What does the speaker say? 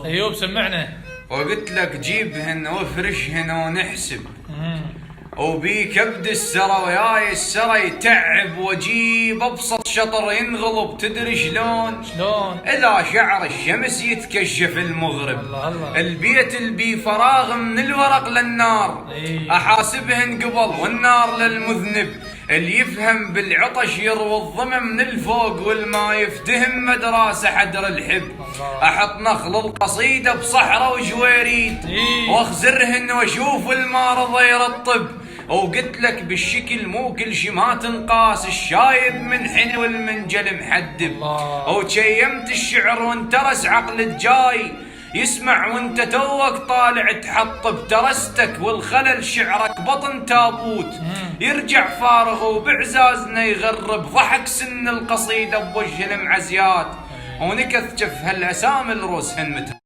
ايوب سمعنا. وقلت لك جيبهن وافرشهن ونحسب وبي كبد السرى وياي السرى يتعب واجيب ابسط شطر ينغلب. تدري شلون؟ اذا شعر الشمس يتكشف المغرب. الله. البيت البي فراغ من الورق للنار. احاسبهن قبل والنار للمذنب. اللي يفهم بالعطش يروي الظما من الفوق والما يفتهم مدرسة حدر الحب. احط نخل القصيدة بصحراء وجويريد واخزرهن واشوف الماء رضى يرطب. وقلت لك بالشكل مو كل شي ما تنقاس. الشايب من حن والمنجل محدب. وشيمت الشعر وانترس عقل الجاي يسمع وانت توك طالع تحطب. ترستك والخلل شعرك بطن تابوت يرجع فارغ وبعزازنا يغرب. ضحك سن القصيدة بوجه المعزيات ونكث جف هالاسامي الروسهن متهب.